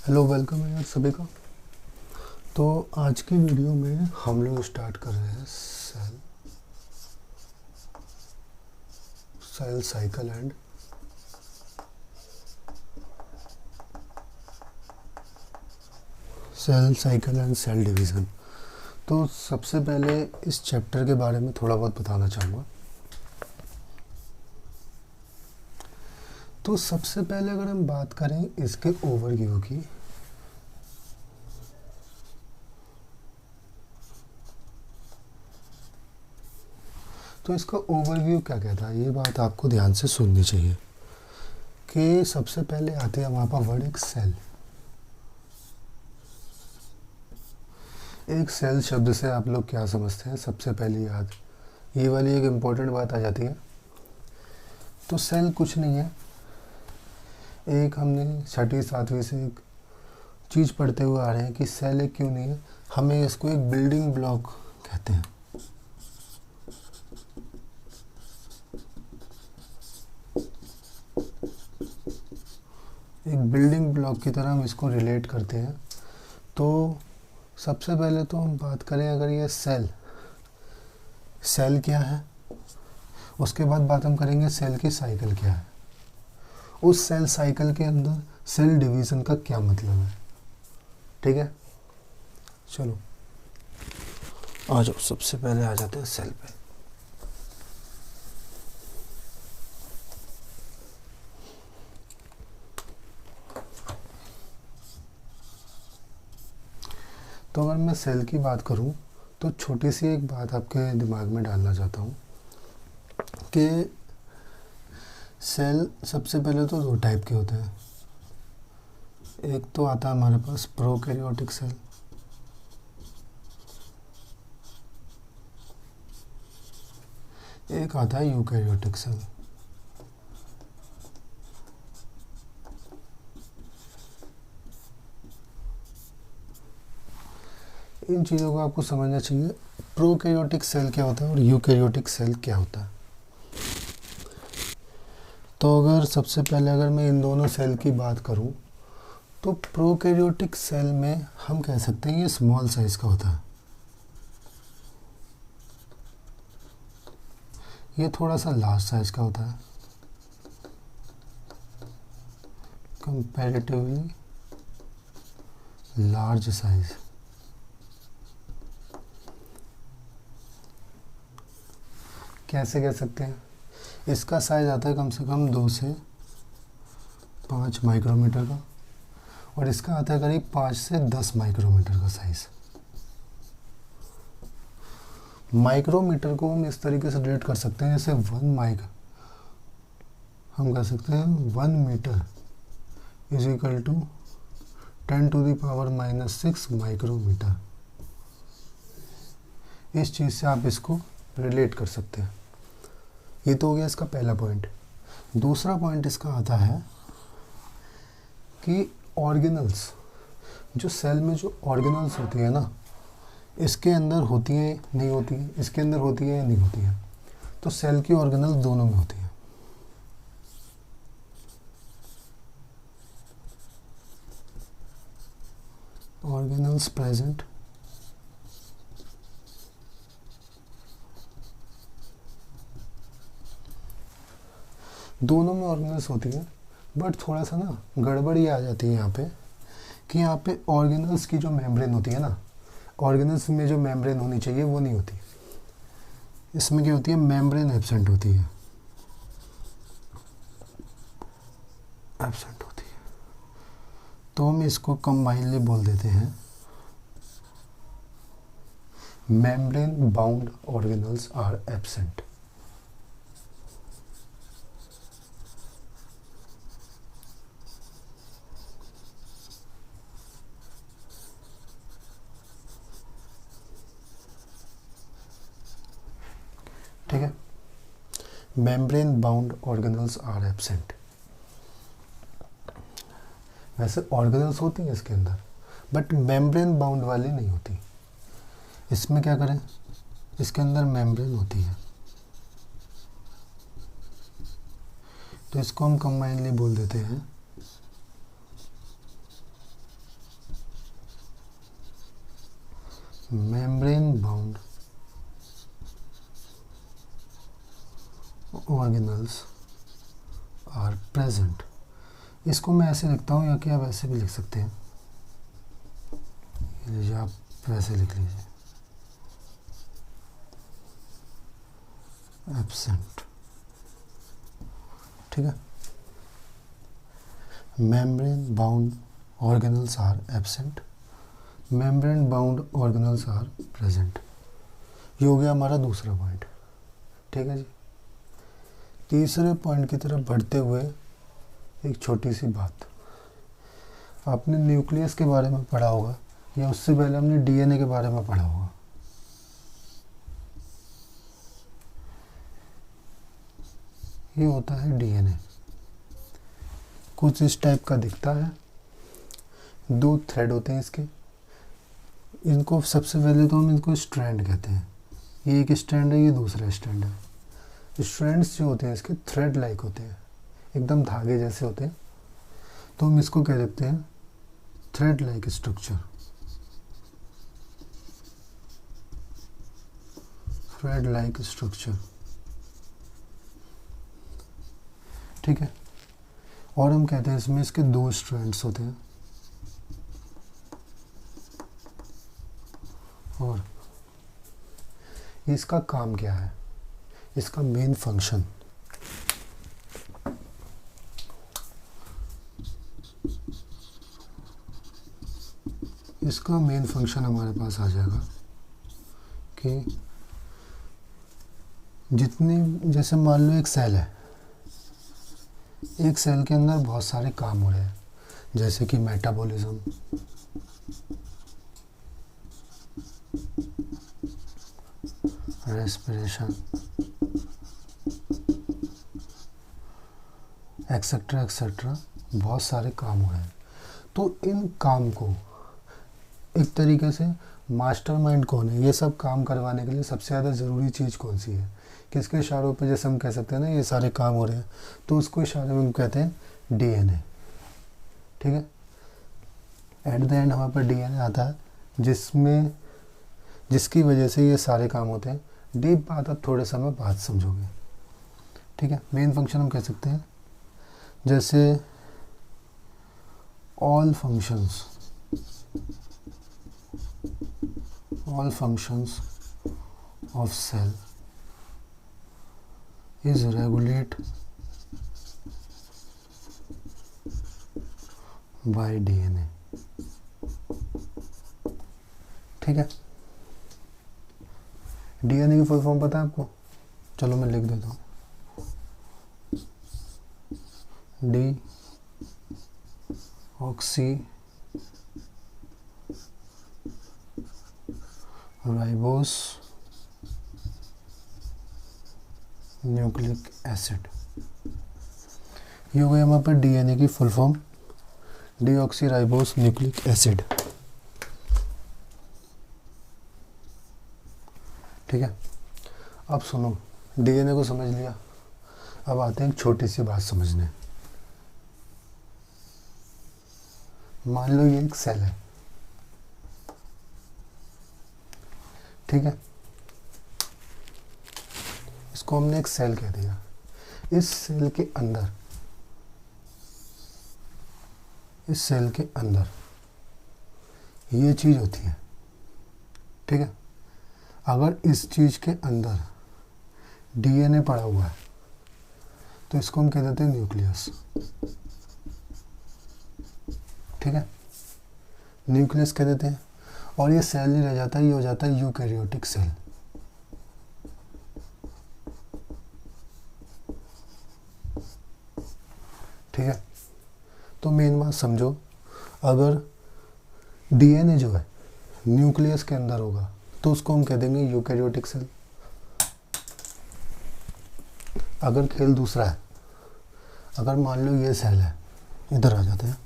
Hello, welcome है यार सभी का। तो आज की वीडियो में हम लोग स्टार्ट कर रहे हैं cell cycle and cell division. तो सबसे पहले इस चैप्टर के बारे में थोड़ा बहुत बताना चाहूँगा। तो सबसे पहले अगर हम बात करें इसके ओवरव्यू की, तो इसका ओवरव्यू क्या कहता है, ये बात आपको ध्यान से सुननी चाहिए कि सबसे पहले आते हैं हमारे पास वर्ड एक सेल। एक सेल शब्द से आप लोग क्या समझते हैं? सबसे पहली याद ये वाली एक इम्पोर्टेंट बात आ जाती है। तो सेल कुछ नहीं है, एक हमने छठी सातवीं से एक चीज़ पढ़ते हुए आ रहे हैं कि सेल एक क्यों नहीं है, हमें इसको एक बिल्डिंग ब्लॉक कहते हैं। एक बिल्डिंग ब्लॉक की तरह हम इसको रिलेट करते हैं। तो सबसे पहले तो हम बात करें, अगर ये सेल क्या है, उसके बाद बात हम करेंगे सेल की साइकिल क्या है, उस सेल साइकिल के अंदर सेल डिवीज़न का क्या मतलब है। ठीक है, चलो आ जाओ, सबसे पहले आ जाते हैं सेल पे। तो अगर मैं सेल की बात करूं तो छोटी सी एक बात आपके दिमाग में डालना चाहता हूं कि सेल सबसे पहले तो दो टाइप के होते हैं। एक तो आता है हमारे पास प्रोकैरियोटिक सेल, एक आता है यूकैरियोटिक सेल। इन चीज़ों को आपको समझना चाहिए, प्रोकैरियोटिक सेल क्या होता है और यूकैरियोटिक सेल क्या होता है। तो अगर सबसे पहले अगर मैं इन दोनों सेल की बात करूं तो प्रोकैरियोटिक सेल में हम कह सकते हैं ये स्मॉल साइज का होता है, ये थोड़ा सा लार्ज साइज का होता है, कंपैरेटिवली लार्ज साइज। कैसे कह सकते हैं? इसका साइज आता है कम से कम 2 से 5 माइक्रोमीटर का, और इसका आता है करीब 5 से 10 माइक्रोमीटर का साइज। माइक्रोमीटर को हम इस तरीके से रेट कर सकते हैं, जैसे हम कह सकते हैं 1 metre is equal to 10⁻⁻⁻6 micrometre. इस चीज़ से आप इसको रिलेट कर सकते हैं। ये तो हो गया इसका पहला पॉइंट। दूसरा पॉइंट इसका आता है कि ऑर्गेनल्स, जो सेल में जो ऑर्गेनल्स होती है ना, इसके अंदर होती है नहीं होती है, इसके अंदर होती है या नहीं होती है। तो सेल की ऑर्गेनल्स दोनों में होती है। ऑर्गेनल्स प्रेजेंट दोनों में ऑर्गेनल्स होती है, बट थोड़ा सा ना गड़बड़ ये आ जाती है यहाँ पे कि यहाँ पे ऑर्गेनल्स की जो मेम्ब्रेन होती है ना, ऑर्गेनल्स में जो मेम्ब्रेन होनी चाहिए वो नहीं होती। इसमें क्या होती है? मेम्ब्रेन एब्सेंट होती है, एब्सेंट होती है। तो हम इसको कंबाइनली बोल देते हैं membrane bound organelles are absent. ठीक है, membrane bound organelles are absent. वैसे ऑर्गेनल्स होती हैं इसके अंदर, बट मेम्ब्रेन बाउंड वाली नहीं होती। इसमें क्या करें, इसके अंदर मेम्ब्रेन होती है, तो इसको हम कंबाइनली बोल देते हैं membrane bound organelles are present. इसको मैं ऐसे लिखता हूँ, या कि आप ऐसे भी लिख सकते हैं, ये लीजिए आप वैसे लिख लीजिए, एब्सेंट। ठीक है, membrane bound organelles are absent, membrane bound organelles are present. ये हो गया हमारा दूसरा पॉइंट। ठीक है जी। तीसरे पॉइंट की तरफ बढ़ते हुए एक छोटी सी बात, आपने न्यूक्लियस के बारे में पढ़ा होगा, या उससे पहले हमने डीएनए के बारे में पढ़ा होगा। ये होता है डीएनए, कुछ इस टाइप का दिखता है, 2 थ्रेड होते हैं इसके। इनको सबसे पहले तो हम इनको स्ट्रैंड कहते हैं, ये एक स्ट्रैंड है, ये दूसरा स्ट्रैंड है। स्ट्रैंड्स जो होते हैं इसके थ्रेड लाइक होते हैं, एकदम धागे जैसे होते हैं, तो हम इसको कह देते हैं thread like structure, thread like structure. ठीक है, और हम कहते हैं इसमें इसके 2 स्ट्रैंड्स होते हैं, और इसका काम क्या है, इसका मेन फंक्शन, इसका मेन फंक्शन हमारे पास आ जाएगा कि जितनी, जैसे मान लो एक सेल है, एक सेल के अंदर बहुत सारे काम हो रहे हैं, जैसे कि मेटाबॉलिज्म, रेस्पिरेशन, एक्सेट्रा एक्सेट्रा, बहुत सारे काम हो रहे हैं। तो इन काम को एक तरीके से मास्टरमाइंड कौन है, ये सब काम करवाने के लिए सबसे ज़्यादा ज़रूरी चीज़ कौन सी है, किसके इशारों पे, जैसे हम कह सकते हैं ना ये सारे काम हो रहे हैं, तो उसको इशारे में हम कहते हैं डीएनए। ठीक है, एट द एंड हमारे पास डीएनए आता है, जिसकी वजह से ये सारे काम होते हैं। डीप बात आप थोड़े समय बाद समझोगे। ठीक है, मेन फंक्शन हम कह सकते हैं, जैसे all functions of cell is regulate by DNA। ठीक है, डीएनए की फुल फॉर्म पता है आपको? चलो मैं लिख देता हूँ, D oxy ribose nucleic acid. ये हो गई हमारे पास डीएनए की full form, deoxy ribose nucleic acid. ठीक है, अब सुनो, डीएनए को समझ लिया, अब आते हैं एक छोटी सी बात समझने। मान लो ये एक सेल है, ठीक है, इसको हमने एक सेल कह दिया। इस सेल के अंदर, इस सेल के अंदर ये चीज होती है। ठीक है, अगर इस चीज के अंदर डीएनए पड़ा हुआ है तो इसको हम कह देते हैं न्यूक्लियस। ठीक है, न्यूक्लियस कह देते हैं, और ये सेल नहीं रह जाता, ये हो जाता है यूकैरियोटिक सेल। ठीक है, तो मेन बात समझो, अगर डीएनए जो है न्यूक्लियस के अंदर होगा तो उसको हम कह देंगे यूकैरियोटिक सेल। अगर खेल दूसरा है, अगर मान लो ये सेल है, इधर आ जाते हैं,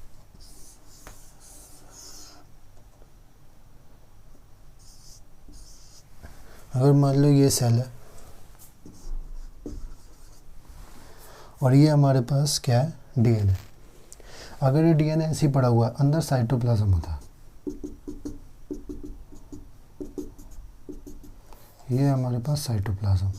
अगर मान लो ये सेल है और ये हमारे पास क्या है, डीएनए। अगर ये डीएनए ऐसे ही पड़ा हुआ है, अंदर साइटोप्लाज्म होता है, ये है हमारे पास साइटोप्लाज्म।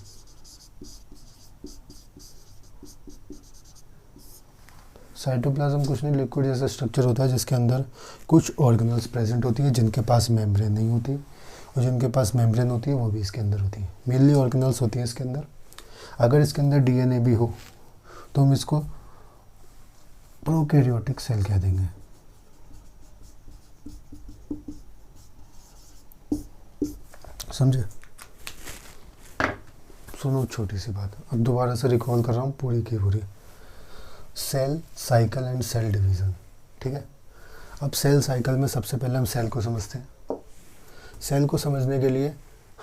साइटोप्लाज्म कुछ नहीं, लिक्विड जैसा स्ट्रक्चर होता है जिसके अंदर कुछ ऑर्गेनल्स प्रेजेंट होती है जिनके पास मेम्ब्रेन नहीं होती, और जिनके पास मेम्ब्रेन होती है वो भी इसके अंदर होती है। मेनली ऑर्गेनल्स होती हैं इसके अंदर। अगर इसके अंदर डीएनए भी हो तो हम इसको प्रोकैरियोटिक सेल कह देंगे। समझे? सुनो छोटी सी बात, अब दोबारा से रिकॉल कर रहा हूँ पूरी की पूरी। Cell cycle and cell division, ठीक है। अब सेल साइकिल में सबसे पहले हम सेल को समझते हैं। सेल को समझने के लिए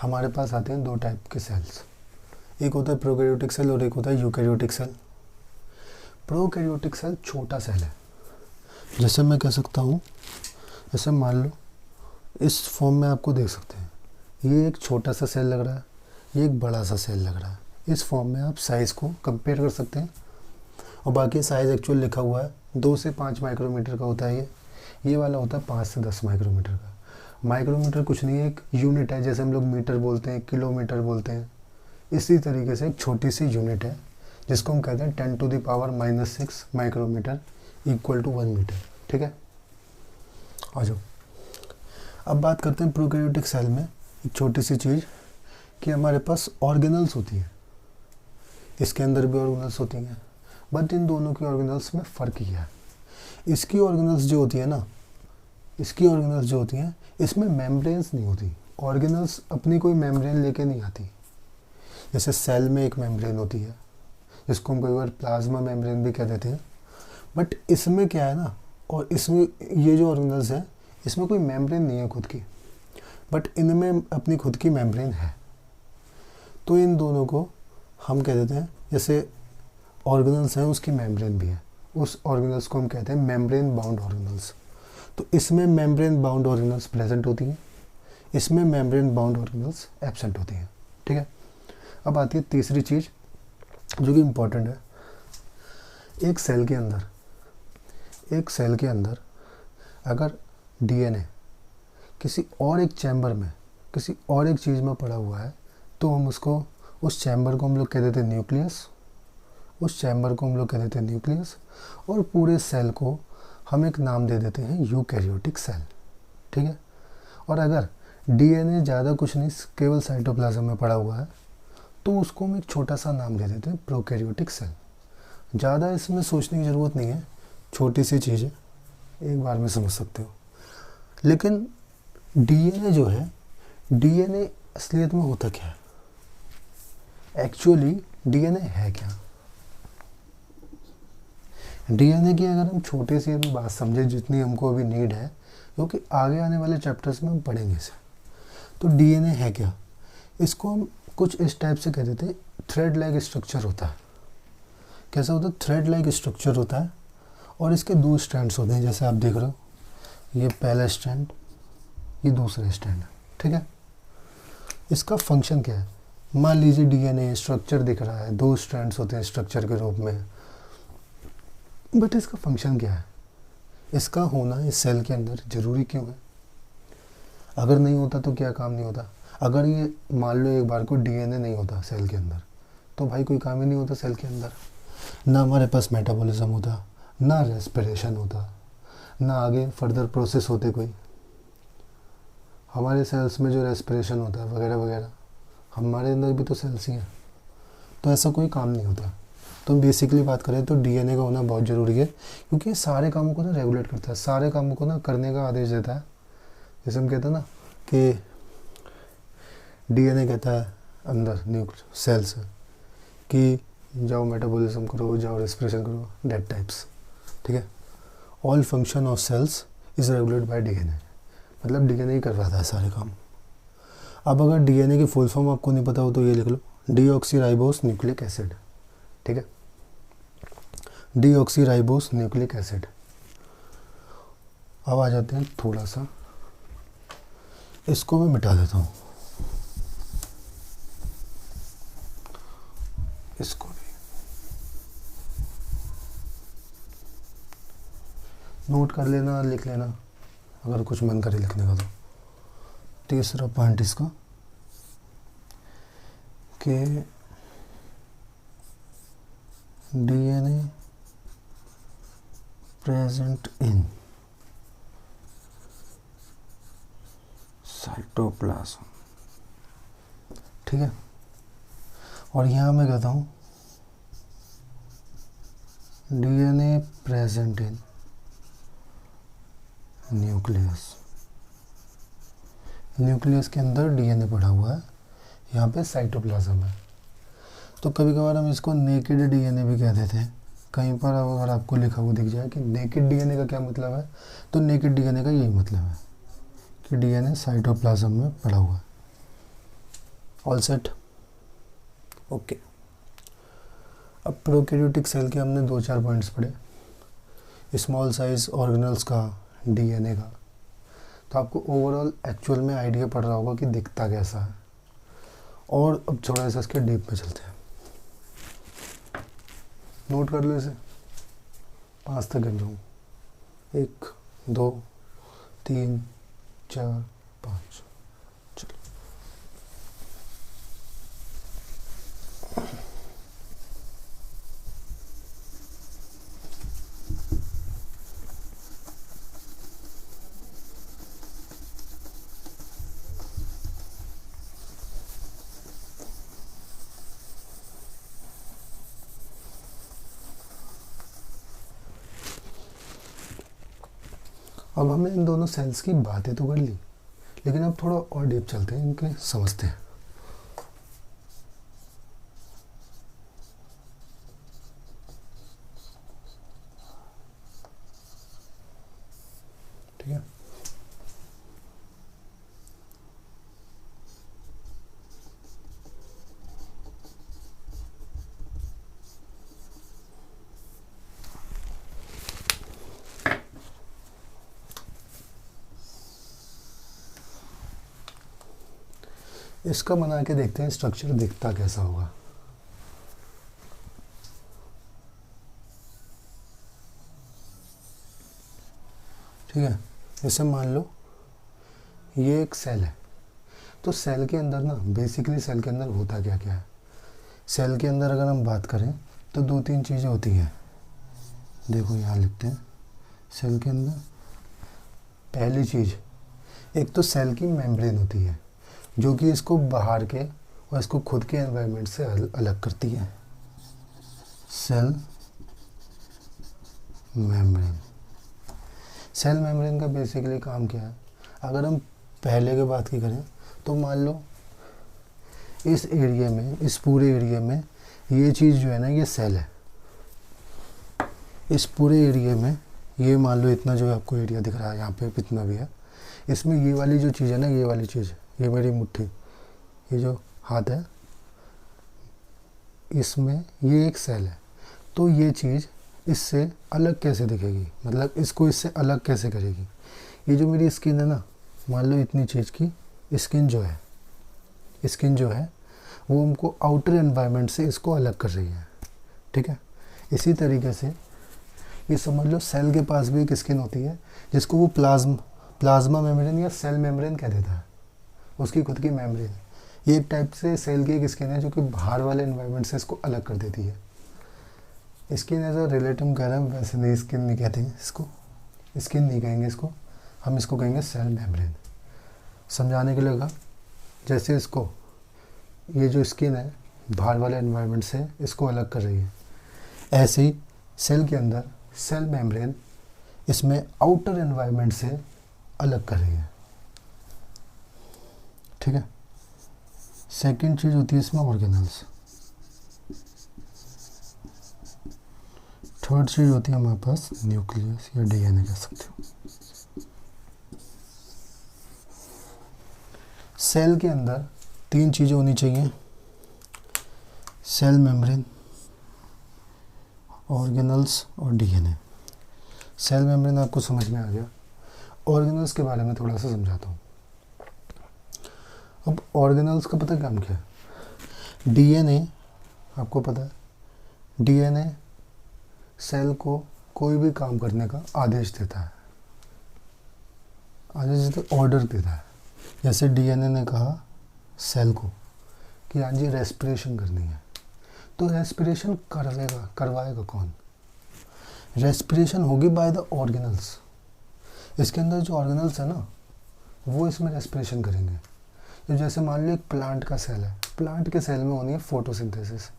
हमारे पास आते हैं दो टाइप के सेल्स, एक होता है प्रोकैरियोटिक सेल और एक होता है यूकैरियोटिक सेल। प्रोकैरियोटिक सेल छोटा सेल है, जैसे मैं कह सकता हूँ, जैसे मान लो इस फॉर्म में आपको देख सकते हैं, ये एक छोटा सा सेल लग रहा है, ये एक बड़ा सा सेल लग रहा है। इस फॉर्म में आप साइज़ को कंपेयर कर सकते हैं, और बाकी साइज़ एक्चुअल लिखा हुआ है 2 से 5 माइक्रोमीटर का होता है। ये वाला होता है 5 से 10 माइक्रोमीटर का। माइक्रोमीटर कुछ नहीं है, एक यूनिट है, जैसे हम लोग मीटर बोलते हैं, किलोमीटर बोलते हैं, इसी तरीके से एक छोटी सी यूनिट है जिसको हम कहते हैं 10⁻⁻⁶ माइक्रोमीटर इक्वल टू 1 मीटर, ठीक है। आ जाओ, अब बात करते हैं प्रोकैरियोटिक सेल में एक छोटी सी चीज़ कि हमारे पास ऑर्गेनल्स होती हैं, इसके अंदर भी ऑर्गेनल्स होती हैं, बट इन दोनों की ऑर्गेनल्स में फ़र्क ही है। इसकी ऑर्गेनल्स जो होती है ना, इसकी ऑर्गेनल्स जो होती हैं इसमें मेम्ब्रेन्स नहीं होती। ऑर्गेनल्स अपनी कोई मेम्ब्रेन लेके नहीं आती। जैसे सेल में एक मेम्ब्रेन होती है जिसको हम कई बार प्लाज्मा मेम्ब्रेन भी कह देते हैं, बट इसमें क्या है ना, और इसमें ये जो ऑर्गेनल्स हैं इसमें कोई मेम्ब्रेन नहीं है खुद की, बट इनमें अपनी खुद की मेम्ब्रेन है। तो इन दोनों को हम कह देते हैं, जैसे ऑर्गेनल्स हैं उसकी मेम्ब्रेन भी है, उस ऑर्गेनल्स को हम कहते हैं मेम्ब्रेन बाउंड ऑर्गेनल्स। तो इसमें मेम्ब्रेन बाउंड ऑर्गेनल्स प्रेजेंट होती हैं, इसमें मेम्ब्रेन बाउंड ऑर्गेनल्स एब्सेंट होती हैं, ठीक है। अब आती है तीसरी चीज़ जो कि इम्पॉर्टेंट है। एक सेल के अंदर अगर डीएनए किसी और एक चैम्बर में, किसी और एक चीज़ में पड़ा हुआ है, तो हम उसको, उस चैम्बर को हम लोग कह देते हैं न्यूक्लियस, और पूरे सेल को हम एक नाम दे देते हैं यूकैरियोटिक सेल, ठीक है। और अगर डीएनए ज़्यादा कुछ नहीं, केवल साइटोप्लाज्म में पड़ा हुआ है, तो उसको हम एक छोटा सा नाम दे देते हैं प्रोकैरियोटिक सेल। ज़्यादा इसमें सोचने की ज़रूरत नहीं है, छोटी सी चीज़ है, एक बार में समझ सकते हो। लेकिन डीएनए जो है, डीएनए असलियत में होता क्या है? एक्चुअली डीएनए है क्या? डीएनए की अगर हम छोटी सी अभी बात समझें, जितनी हमको अभी नीड है, क्योंकि आगे आने वाले चैप्टर्स में हम पढ़ेंगे इसे। तो डीएनए है क्या? इसको हम कुछ इस टाइप से कह देते हैं, थ्रेड लाइक स्ट्रक्चर होता है। कैसा होता है? थ्रेड लाइक स्ट्रक्चर होता है, और इसके 2 स्ट्रैंड्स होते हैं, जैसे आप देख रहे हो, ये पहला स्ट्रैंड, ये दूसरा स्ट्रैंड, ठीक है। इसका फंक्शन क्या है? मान लीजिए डीएनए स्ट्रक्चर दिख रहा है, 2 स्ट्रैंड्स होते हैं स्ट्रक्चर के रूप में, बट इसका फंक्शन क्या है? इसका होना इस सेल के अंदर ज़रूरी क्यों है? अगर नहीं होता तो क्या काम नहीं होता? अगर ये मान लो एक बार को डीएनए नहीं होता सेल के अंदर, तो भाई कोई काम ही नहीं होता सेल के अंदर। ना हमारे पास मेटाबॉलिज्म होता, ना रेस्पिरेशन होता, ना आगे फर्दर प्रोसेस होते कोई। हमारे सेल्स में जो रेस्पिरेशन होता है वगैरह वगैरह, हमारे अंदर भी तो सेल्स ही हैं, तो ऐसा कोई काम नहीं होता। तो बेसिकली बात करें तो डीएनए का होना बहुत ज़रूरी है, क्योंकि ये सारे कामों को ना रेगुलेट करता है, सारे कामों को ना करने का आदेश देता है। जैसे हम कहते हैं ना कि डीएनए कहता है अंदर न्यूक्लियस सेल से कि जाओ मेटाबॉलिज्म करो, जाओ रेस्पिरेशन करो, डेट टाइप्स, ठीक है। All function of cells is regulated by DNA, मतलब डीएनए ही करवाता है सारे काम। अब अगर डीएनए की फुल फॉर्म आपको नहीं पता हो तो ये लिख लो, डीऑक्सीराइबोस न्यूक्लिक एसिड, ठीक है, डीऑक्सीराइबोस न्यूक्लिक एसिड। अब आ जाते हैं थोड़ा सा, इसको मैं मिटा देता हूँ, इसको भी नोट कर लेना, लिख लेना अगर कुछ मन करे लिखने का। तो तीसरा पॉइंट इसका के डीएनए प्रेजेंट इन साइटोप्लाज्म, ठीक है। और यहाँ मैं कहता हूँ DNA present in nucleus. Nucleus के अंदर डीएनए पड़ा हुआ है, यहाँ पे साइटोप्लाज्म है। तो कभी कभार हम इसको नेकेड डीएनए भी कह देते हैं। कहीं पर अगर आपको लिखा हुआ दिख जाए कि नेकेड डीएनए का क्या मतलब है, तो नेकेड डीएनए का यही मतलब है कि डीएनए साइटोप्लाज्म में पड़ा हुआ है। All set, okay. अब प्रोकैरियोटिक सेल के हमने 2-4 पॉइंट्स पढ़े, स्मॉल साइज ऑर्गेनल्स का, डीएनए का। तो आपको ओवरऑल एक्चुअल में आइडिया पड़ रहा होगा कि दिखता कैसा है। और अब थोड़ा सा इसके डीप में चलते हैं। नोट कर लो इसे, 5 तक गिन रहा हूँ। 1 2 3 4 5। चलो, अब हमने इन दोनों सेल्स की बातें तो कर ली, लेकिन अब थोड़ा और डीप चलते हैं, इनके समझते हैं। ठीक है, इसका बना के देखते हैं स्ट्रक्चर दिखता कैसा होगा। ठीक है, जैसे मान लो ये एक सेल है। तो सेल के अंदर ना, बेसिकली सेल के अंदर होता क्या क्या है। सेल के अंदर अगर हम बात करें तो 2-3 चीज़ें होती हैं। देखो यहाँ लिखते हैं, सेल के अंदर पहली चीज़, एक तो सेल की मेम्ब्रेन होती है, जो कि इसको बाहर के और इसको खुद के एनवायरनमेंट से अलग करती है। Cell membrane. सेल मेम्ब्रेन का बेसिकली काम क्या है, अगर हम पहले की बात की करें तो मान लो इस एरिया में, इस पूरे एरिया में ये चीज़ जो है ना, ये सेल है। इस पूरे एरिया में ये मान लो इतना जो आपको एरिया दिख रहा है, यहाँ पे कितना भी है, इसमें ये वाली जो चीज़ है ना, ये वाली चीज़, ये मेरी मुट्ठी, ये जो हाथ है, इसमें ये एक सेल है। तो ये चीज़ इससे अलग कैसे दिखेगी, मतलब इसको इससे अलग कैसे करेगी। ये जो मेरी स्किन है ना, मान लो इतनी चीज़ की स्किन जो है वो हमको आउटर एनवायरनमेंट से इसको अलग कर रही है। ठीक है, इसी तरीके से ये समझ लो सेल के पास भी एक स्किन होती है, जिसको वो प्लाज्मा मेम्ब्रेन या सेल मेम्ब्रेन कह देता है, उसकी खुद की मेम्ब्रेन। ये एक टाइप से सेल की एक स्किन है जो कि बाहर वाले एनवायरनमेंट से इसको अलग कर देती है। स्किन एज अ रिलेटिव कह रहे हैं, वैसे नहीं, स्किन नहीं कहते हैं इसको, स्किन नहीं कहेंगे इसको, हम इसको कहेंगे सेल मेम्ब्रेन। समझाने के लिए कहा, जैसे इसको ये जो स्किन है बाहर वाले एनवायरनमेंट से इसको अलग कर रही है, ऐसे ही सेल के अंदर सेल मेम्ब्रेन इसमें आउटर एनवायरनमेंट से अलग कर रही है। ठीक है, सेकंड चीज़ होती है इसमें ऑर्गेनल्स। थर्ड चीज़ होती है हमारे पास न्यूक्लियस या डीएनए कह सकते हो। सेल के अंदर 3 चीज़ें होनी चाहिए, सेल मेम्ब्रेन, ऑर्गेनल्स और डीएनए। सेल मेम्ब्रेन आपको समझ में आ गया। ऑर्गेनल्स के बारे में थोड़ा सा समझाता हूँ। अब ऑर्गेनल्स का पता काम क्या है। डीएनए आपको पता है, डीएनए सेल को कोई भी काम करने का आदेश देता है, ऑर्डर देता है। जैसे डीएनए ने कहा सेल को कि हाँ जी रेस्पिरेशन करनी है। तो रेस्पिरेशन करवाएगा कौन? रेस्पिरेशन होगी बाय द ऑर्गेनल्स। इसके अंदर जो ऑर्गेनल्स है ना वो इसमें रेस्पिरेशन करेंगे। तो जैसे मान लो एक प्लांट का सेल है, प्लांट के सेल में होनी है फोटोसिंथेसिस।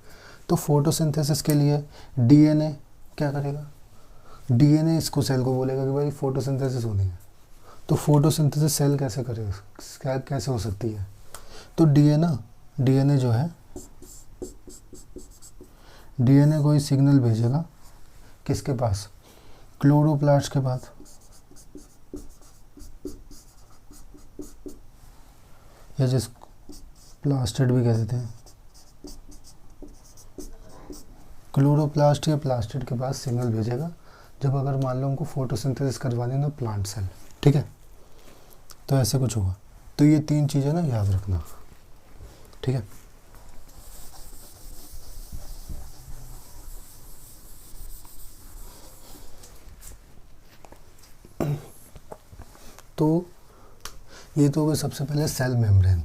तो फोटोसिंथेसिस के लिए डीएनए क्या करेगा? डीएनए इसको सेल को बोलेगा कि भाई फोटोसिंथेसिस होनी है। तो फोटोसिंथेसिस सेल कैसे करेगा, कैसे हो सकती है? तो डीएनए जो है, डीएनए कोई सिग्नल भेजेगा किसके पास? क्लोरोप्लास्ट के पास। या जिस प्लास्टिड भी कह देते हैं, क्लोरोप्लास्ट या प्लास्टिड के पास सिग्नल भेजेगा जब अगर मान लो उनको फोटोसिंथेसिस करवानी है ना प्लांट सेल, ठीक है? तो ऐसे कुछ होगा। तो ये 3 चीज़ें ना याद रखना, ठीक है? तो ये तो सबसे पहले सेल मेम्ब्रेन।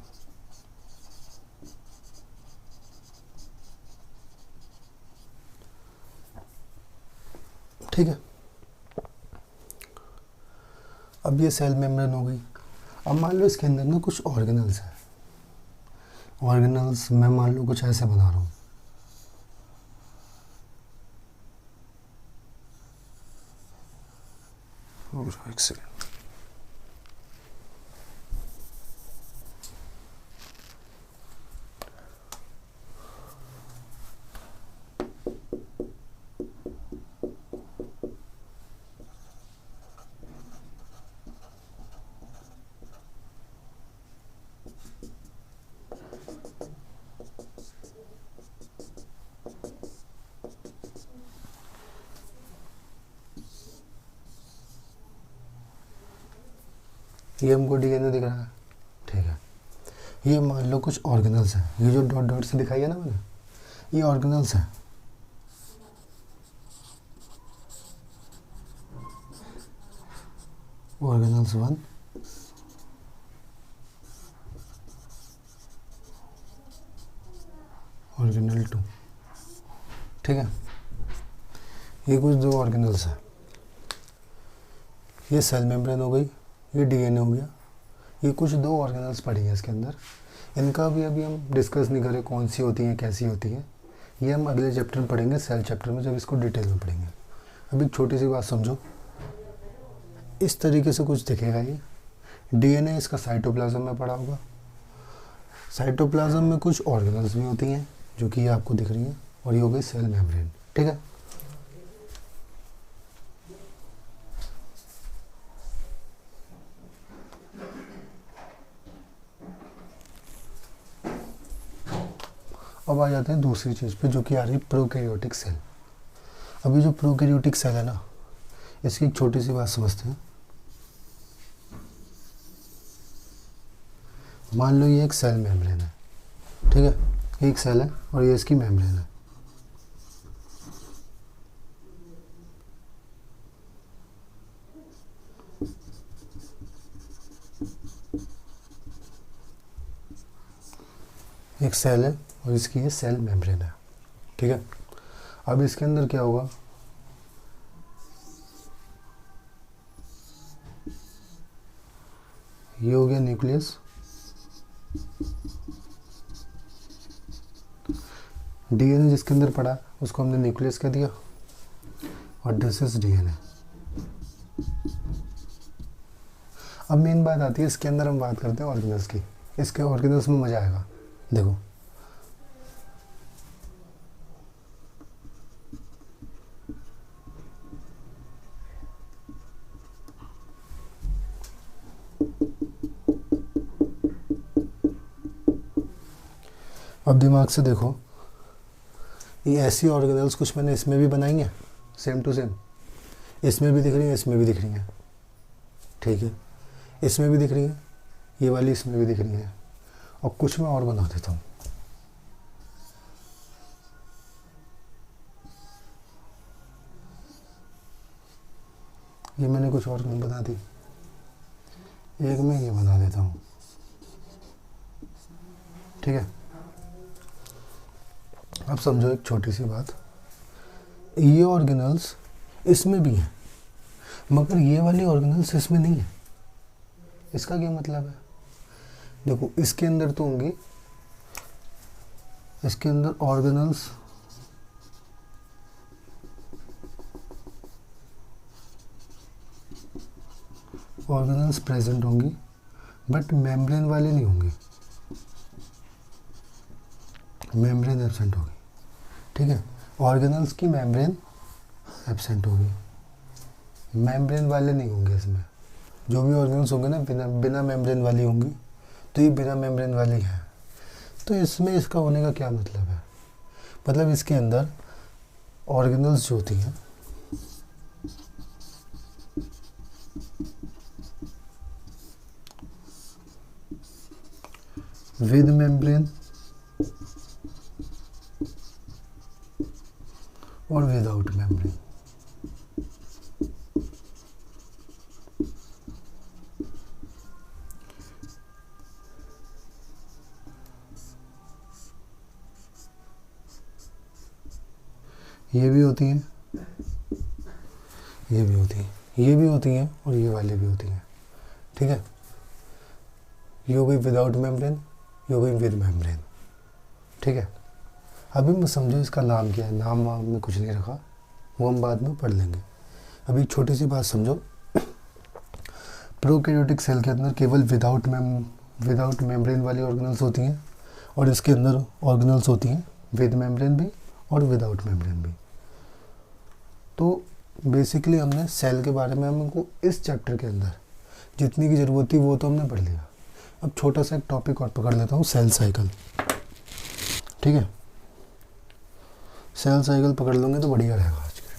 ठीक है, अब ये सेल मेम्ब्रेन हो गई। अब मान लो इसके अंदर ना कुछ ऑर्गेनल्स है। ऑर्गेनल्स मैं मान लो कुछ ऐसे बना रहा हूँ। एक सेकेंड। ये हमको डीएनए दिख रहा है, ठीक है? ये मान लो कुछ ऑर्गेनल्स हैं। ये जो डॉट डॉट से दिखाई है ना मैंने, ये ऑर्गेनल्स हैं। ऑर्गेनल्स 1, ऑर्गेनल 2, ठीक है? ये कुछ 2 ऑर्गेनल्स हैं। ये सेल मेम्ब्रेन हो गई, ये डीएनए हो गया। ये कुछ 2 ऑर्गेनल्स पड़ी हैं इसके अंदर। इनका भी अभी हम डिस्कस नहीं करें कौन सी होती हैं, कैसी होती हैं। ये हम अगले चैप्टर में पढ़ेंगे, सेल चैप्टर में, जब इसको डिटेल में पढ़ेंगे। अभी छोटी सी बात समझो, इस तरीके से कुछ दिखेगा। ये डीएनए इसका साइटोप्लाज्म में पड़ा होगा। साइटोप्लाज्म में कुछ ऑर्गेनल्स भी होती हैं जो कि ये आपको दिख रही हैं, और ये हो गई सेल मेम्ब्रेन, ठीक है? अब आ जाते हैं दूसरी चीज़ पे, जो कि आ रही है प्रोकैरियोटिक सेल। अभी जो प्रोकैरियोटिक सेल है ना, इसकी एक छोटी सी बात समझते हैं। मान लो ये एक सेल मेम्ब्रेन है, ठीक है? एक सेल है और ये इसकी मेम्ब्रेन है। एक सेल है और इसकी ये सेल मेम्ब्रेन है, ठीक है? अब इसके अंदर क्या होगा? ये हो गया न्यूक्लियस। डीएनए जिसके अंदर पड़ा उसको हमने न्यूक्लियस कह दिया, और दिस इज डीएनए। अब मेन बात आती है, इसके अंदर हम बात करते हैं ऑर्गेनल्स की। इसके ऑर्गेनल्स में मजा आएगा। देखो, अब दिमाग से देखो, ये ऐसी ऑर्गेनल्स कुछ मैंने इसमें भी बनाई हैं, सेम टू सेम। इसमें भी दिख रही हैं, इसमें भी दिख रही हैं, ठीक है? इसमें भी दिख रही हैं, ये वाली इसमें भी दिख रही हैं, और कुछ मैं और बना देता हूँ। ये मैंने कुछ और बना दी, एक में ये बना देता हूँ, ठीक है? अब समझो एक छोटी सी बात, ये ऑर्गेनल्स इसमें भी हैं मगर ये वाली ऑर्गेनल्स इसमें नहीं है। इसका क्या मतलब है? देखो इसके अंदर तो होंगी, इसके अंदर ऑर्गेनल्स प्रेजेंट होंगी बट मेम्ब्रेन वाले नहीं होंगे, मेम्ब्रेन एब्सेंट होगी। ठीक है, ऑर्गेनल्स की मेम्ब्रेन एब्सेंट होगी, मेम्ब्रेन वाले नहीं होंगे इसमें। जो भी ऑर्गेनल्स होंगे ना बिना मेम्ब्रेन वाली होंगी, तो ये बिना मेम्ब्रेन वाली है। तो इसमें इसका होने का क्या मतलब है? मतलब इसके अंदर ऑर्गेनल्स जो होती हैं विद मेम्ब्रेन और विदाउट मेम्ब्रेन। ये भी होती हैं, ये भी होती हैं, ये भी होती हैं और ये वाली भी होती हैं। ठीक है, ये हो गई विदाउट मेम्ब्रेन, ये हो गई विद मेम्ब्रेन। ठीक है, अभी मैं समझो इसका नाम क्या है। नाम वाम में कुछ नहीं रखा, वो हम बाद में पढ़ लेंगे। अभी छोटी सी बात समझो, प्रोकैरियोटिक सेल के अंदर केवल विदाउट मेम्ब्रेन वाली ऑर्गेनल्स होती हैं और इसके अंदर ऑर्गेनल्स होती हैं विद मेम्ब्रेन भी और विदाउट मेम्ब्रेन भी। तो बेसिकली हमने सेल के बारे में हमको इस चैप्टर के अंदर जितनी की ज़रूरत थी वो तो हमने पढ़ लिया। अब छोटा सा एक टॉपिक और पकड़ लेता हूँ, सेल साइकिल। ठीक है, सेल साइकिल पकड़ लोगे तो बढ़िया रहेगा आज के डेट।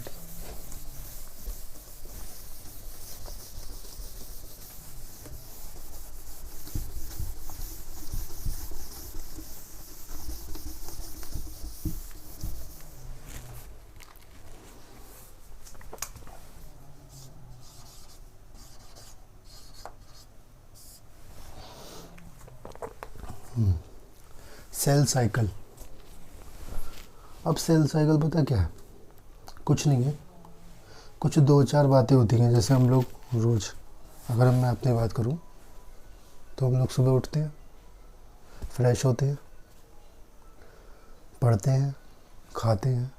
Cell cycle. अब सेल साइकिल पता क्या है? कुछ नहीं है, कुछ दो चार बातें होती हैं। जैसे हम लोग रोज़, अगर मैं अपनी बात करूं तो हम लोग सुबह उठते हैं, फ्रेश होते हैं, पढ़ते हैं, खाते हैं,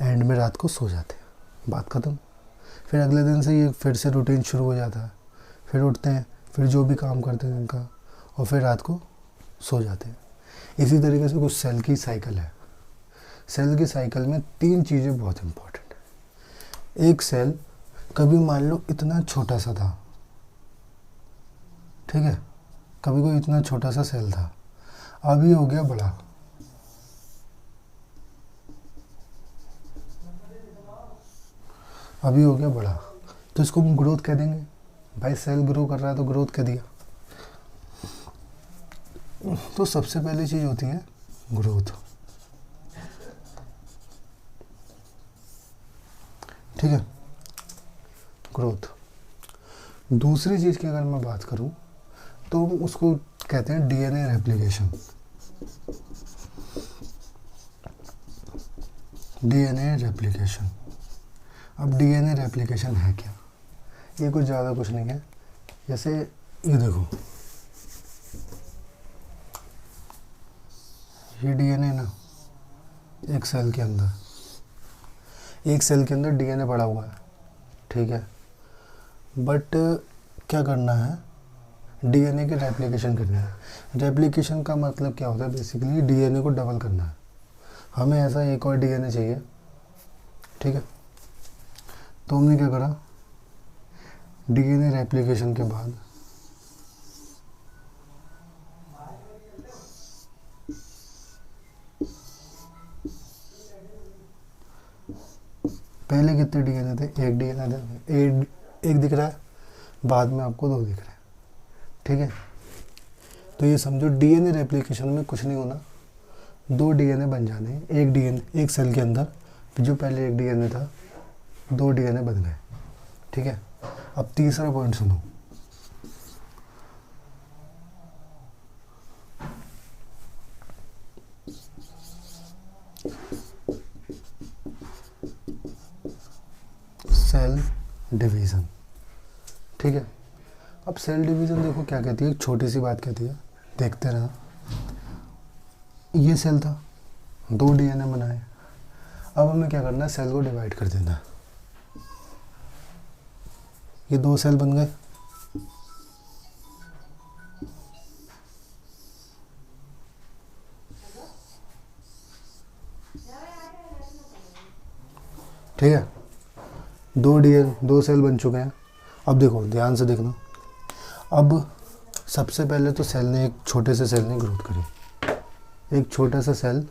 एंड में रात को सो जाते हैं, बात ख़त्म। फिर अगले दिन से ये फिर से रूटीन शुरू हो जाता है, फिर उठते हैं, फिर जो भी काम करते हैं इनका, और फिर रात को सो जाते हैं। इसी तरीके से कुछ सेल की साइकिल है। सेल की साइकिल में तीन चीज़ें बहुत इम्पोर्टेंट है। एक सेल कभी मान लो इतना छोटा सा था, ठीक है, कभी कोई इतना छोटा सा सेल था, अभी हो गया बड़ा। अभी हो गया बड़ा, तो इसको हम ग्रोथ कह देंगे। भाई सेल ग्रो कर रहा है तो ग्रोथ कह दिया। तो सबसे पहली चीज़ होती है ग्रोथ। ठीक है, ग्रोथ। दूसरी चीज़ की अगर मैं बात करूं तो उसको कहते हैं डीएनए रेप्लिकेशन। DNA replication. अब डीएनए रेप्लिकेशन है क्या? ये कुछ ज़्यादा कुछ नहीं है। जैसे ये देखो, ये डीएनए ना एक सेल के अंदर, एक सेल के अंदर डीएनए पड़ा हुआ है, ठीक है, बट क्या करना है? डीएनए की रेप्लिकेशन करनी है। रेप्लिकेशन का मतलब क्या होता है? बेसिकली डीएनए को डबल करना है। हमें ऐसा एक और डीएनए चाहिए, ठीक है। तो हमने क्या करा? डीएनए रेप्लिकेशन के बाद पहले कितने डीएनए थे? एक डीएनए थे, एक दिख रहा है, बाद में आपको दो दिख रहे हैं, ठीक है। तो ये समझो डीएनए रेप्लिकेशन में कुछ नहीं होना, दो डीएनए बन जाने हैं। एक डीएनए एक सेल के अंदर, जो पहले एक डीएनए था, दो डीएनए बन गए, ठीक है। अब तीसरा पॉइंट सुनो, सेल डिवीज़न। ठीक है, अब सेल डिवीज़न देखो क्या कहती है, एक छोटी सी बात कहती है, देखते रहना। ये सेल था, 2 डीएनए बनाए, अब हमें क्या करना है, सेल को डिवाइड कर देना है। ये 2 सेल बन गए, ठीक है, 2 सेल बन चुके हैं। अब देखो ध्यान से देखना, अब सबसे पहले तो एक छोटे से सेल ने ग्रोथ करी, एक छोटा सा सेल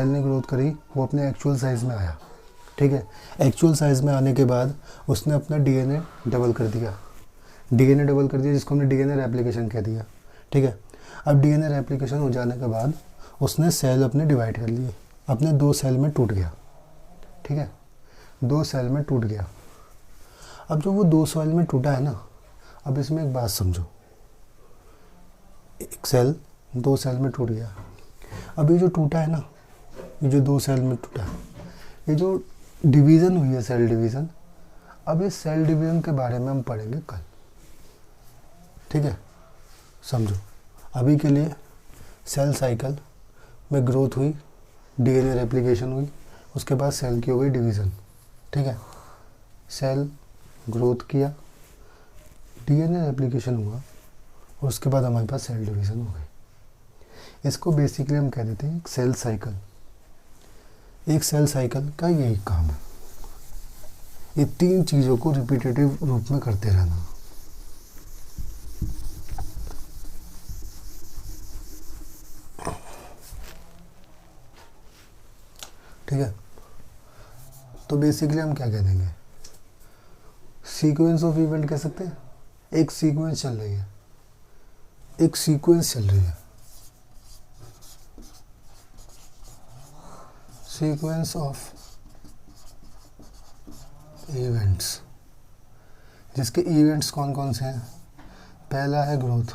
ने ग्रोथ करी, वो अपने एक्चुअल साइज़ में आया। ठीक है, एक्चुअल साइज़ में आने के बाद उसने अपना डीएनए डबल कर दिया, जिसको हमने डीएनए रेप्लिकेशन कह दिया। ठीक है, अब डीएनए रेप्लिकेशन हो जाने के बाद उसने सेल अपने डिवाइड कर लिए, अपने 2 सेल में टूट गया। ठीक है, 2 सेल में टूट गया। अब जो वो 2 सेल में टूटा है ना, अब इसमें एक बात समझो, एक सेल 2 सेल में टूट गया। अब ये जो टूटा है ना, ये जो 2 सेल में टूटा है, ये जो डिवीज़न हुई है सेल डिवीज़न, अब ये सेल डिवीज़न के बारे में हम पढ़ेंगे कल। ठीक है, समझो अभी के लिए सेल साइकिल में ग्रोथ हुई, डीएनए रेप्लिकेशन हुई, उसके बाद सेल की हो गई डिवीज़न। ठीक है, सेल ग्रोथ किया, डीएनए रेप्लिकेशन हुआ, और उसके बाद हमारे पास सेल डिवीज़न हो गई। इसको बेसिकली हम कह देते हैं एक सेल साइकिल। एक सेल साइकिल का यही काम है, ये 3 चीज़ों को रिपीटेटिव रूप में करते रहना। ठीक है, तो बेसिकली हम क्या कह देंगे, सीक्वेंस ऑफ इवेंट कह सकते हैं। एक सीक्वेंस चल रही है, सीक्वेंस ऑफ इवेंट्स, जिसके इवेंट्स कौन कौन से हैं। पहला है ग्रोथ,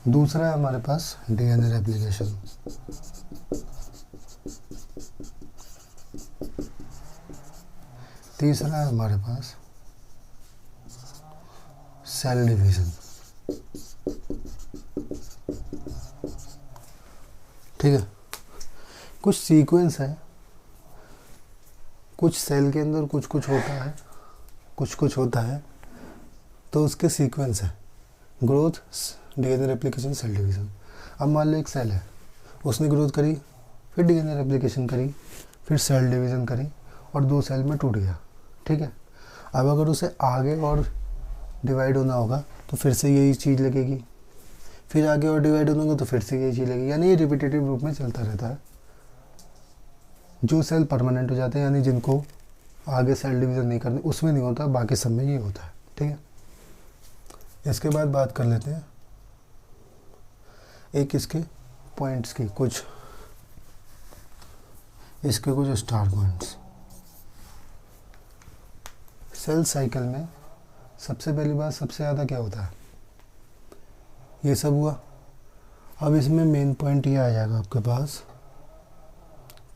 दूसरा है हमारे पास डीएनए रेप्लिकेशन, तीसरा है हमारे पास सेल डिवीज़न। ठीक है, कुछ सीक्वेंस है, कुछ सेल के अंदर कुछ कुछ होता है, तो उसके सीक्वेंस है growth, DNA replication, cell division. अब मान लो एक सेल है, उसने ग्रोथ करी, फिर डीएनए रेप्लिकेशन करी, फिर सेल डिवीज़न करी, और 2 सेल में टूट गया। ठीक है, अब अगर उसे आगे और डिवाइड होना होगा तो फिर से यही चीज़ लगेगी, फिर आगे और डिवाइड होना होगा तो फिर से यही चीज़ लगेगी, यानी ये रिपीटेटिव रूप में चलता रहता है। जो सेल परमानेंट हो जाते हैं, यानी जिनको आगे सेल डिवीज़न नहीं करनी, उसमें नहीं होता, बाकी सब में ये होता है। ठीक है, इसके बाद बात कर लेते हैं एक इसके पॉइंट्स की, कुछ स्टार पॉइंट्स। सेल साइकिल में सबसे पहली बात, सबसे ज़्यादा क्या होता है, ये सब हुआ। अब इसमें मेन पॉइंट ये आ जाएगा आपके पास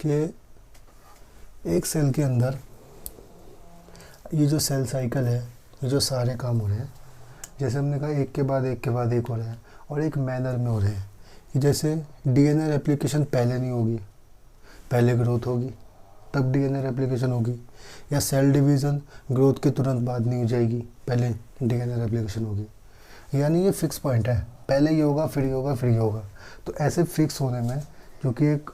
कि एक सेल के अंदर ये जो सेल साइकिल है, ये जो सारे काम हो रहे हैं, जैसे हमने कहा एक के बाद एक हो रहे हैं, और एक मैनर में हो रहे हैं कि जैसे डीएनए रेप्लिकेशन पहले नहीं होगी, पहले ग्रोथ होगी तब डीएनए रेप्लिकेशन होगी, या सेल डिवीज़न ग्रोथ के तुरंत बाद नहीं हो जाएगी, पहले डीएनए रेप्लिकेशन होगी। यानी ये फिक्स पॉइंट है, पहले ये होगा, फिर ये होगा, फिर ये होगा। तो ऐसे फिक्स होने में, क्योंकि एक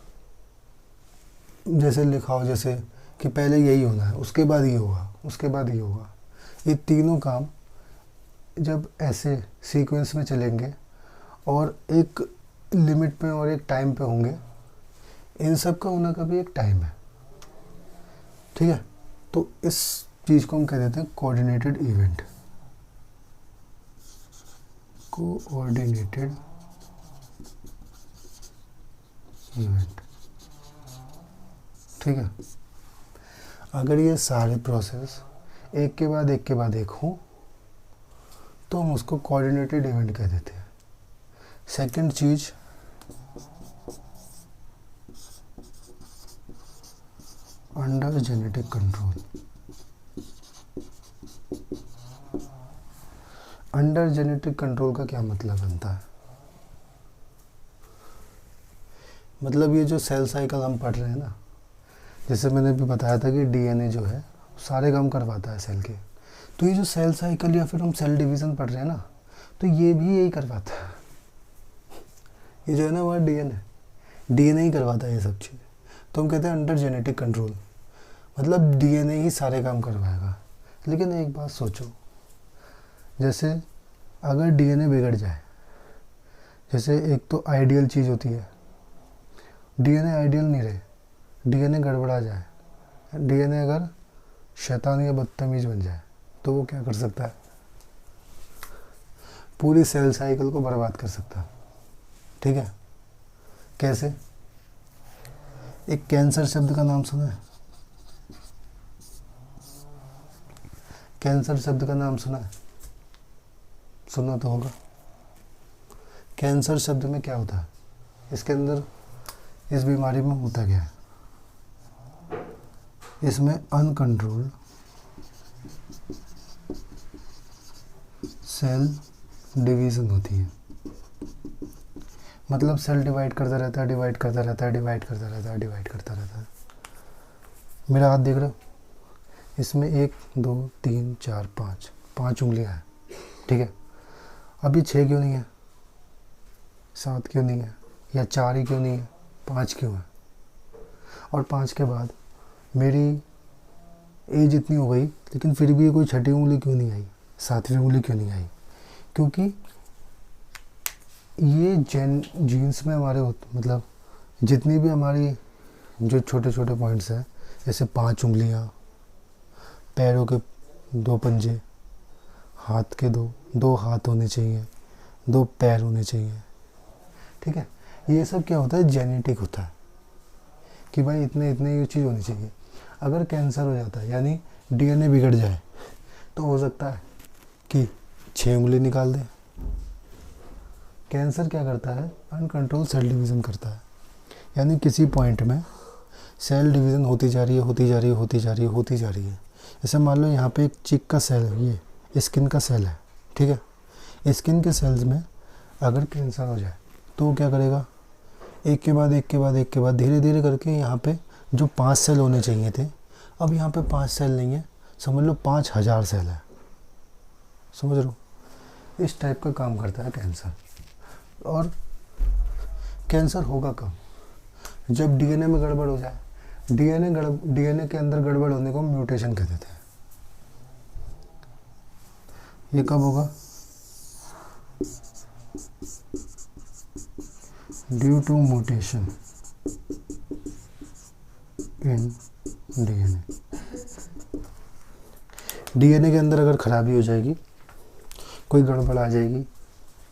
जैसे लिखा हो जैसे कि पहले यही होना है, उसके बाद ये होगा, उसके बाद ये होगा, ये तीनों काम जब ऐसे सीक्वेंस में चलेंगे और एक लिमिट पे और एक टाइम पे होंगे, इन सब का होना का भी एक टाइम है। ठीक है, तो इस चीज़ को हम कह देते हैं कोऑर्डिनेटेड इवेंट, कोऑर्डिनेटेड इवेंट। ठीक है, अगर ये सारे प्रोसेस एक के बाद एक हों तो हम उसको कोऑर्डिनेटेड इवेंट कह देते हैं। सेकंड चीज़ under genetic control. Under genetic control का क्या मतलब बनता है? मतलब ये जो सेल साइकिल हम पढ़ रहे हैं ना, जैसे मैंने भी बताया था कि डीएनए जो है सारे काम करवाता है सेल के, तो ये जो सेल साइकिल या फिर हम सेल डिवीज़न पढ़ रहे हैं ना, तो ये भी यही करवाता है। ये जो है ना हमारा डीएनए ही करवाता है ये सब चीज़। तो हम कहते हैं अंडर जेनेटिक कंट्रोल, मतलब डीएनए ही सारे काम करवाएगा। लेकिन एक बात सोचो, जैसे अगर डीएनए बिगड़ जाए, जैसे एक तो आइडियल चीज़ होती है, डीएनए आइडियल नहीं रहे, डीएनए गड़बड़ा जाए, डीएनए अगर शैतान या बदतमीज बन जाए, तो वो क्या कर सकता है? पूरी सेल साइकिल को बर्बाद कर सकता है। ठीक है, कैसे? एक कैंसर शब्द का नाम सुना है? कैंसर शब्द का नाम सुना है? सुना तो होगा। कैंसर शब्द में क्या होता है? इसके अंदर इस बीमारी में होता क्या है? इसमें अनकंट्रोल्ड सेल डिवीज़न होती है। मतलब सेल डिवाइड करता रहता है, डिवाइड करता रहता है, डिवाइड करता रहता है, डिवाइड करता रहता है। मेरा हाथ देख रहे हो? इसमें 1 2 3 4 5 उंगलियां हैं। ठीक है, अभी 6 क्यों नहीं है, 7 क्यों नहीं है, या 4 ही क्यों नहीं है, 5 क्यों है? और 5 के बाद मेरी एज इतनी हो गई, लेकिन फिर भी कोई छठी उंगली क्यों नहीं आई, 7वीं उंगली क्यों नहीं आई? क्योंकि ये जीन्स में हमारे मतलब जितनी भी हमारी जो छोटे छोटे पॉइंट्स हैं, जैसे 5 उंगलियां, पैरों के 2 पंजे, हाथ के 2 हाथ होने चाहिए, 2 पैर होने चाहिए। ठीक है, ये सब क्या होता है? जेनेटिक होता है कि भाई इतने इतने ये चीज़ होनी चाहिए। अगर कैंसर हो जाता है, यानी डीएनए बिगड़ जाए, तो हो सकता है कि 6 उंगली निकाल दे। कैंसर क्या करता है? अनकंट्रोल सेल डिवीज़न करता है, यानी किसी पॉइंट में सेल डिवीज़न होती जा रही है, होती जा रही है, होती जा रही है, होती जा रही है। जैसे मान लो यहाँ पे एक चिक का सेल है, ये स्किन का सेल है। ठीक है, स्किन के सेल्स में अगर कैंसर हो जाए, तो वो क्या करेगा? एक के बाद एक के बाद एक के बाद धीरे धीरे करके यहाँ पे जो 5 सेल होने चाहिए थे, अब यहाँ पे 5 सेल नहीं है, समझ लो 5000 सेल है। समझ रहे हो? इस टाइप का काम करता है कैंसर। और कैंसर होगा कब? जब डीएनए में गड़बड़ हो जाए। डीएनए के अंदर गड़बड़ होने को म्यूटेशन कहते थे। ये कब होगा? Due to mutation in DNA के अंदर अगर खराबी हो जाएगी, कोई गड़बड़ आ जाएगी,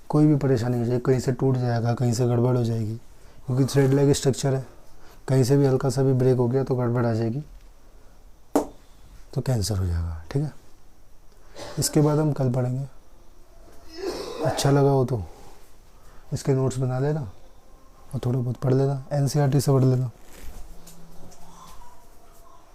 कोई भी परेशानी हो जाएगी, कहीं से टूट जाएगा, कहीं से गड़बड़ हो जाएगी, क्योंकि थ्रेड लाइक स्ट्रक्चर है, कहीं से भी हल्का सा भी ब्रेक हो गया तो गड़बड़ आ जाएगी, तो कैंसर हो जाएगा। ठीक है, इसके बाद हम कल पढ़ेंगे। अच्छा लगा हो तो इसके नोट्स बना लेना और थोड़ा बहुत पढ़ लेना, एनसीईआरटी से पढ़ लेना।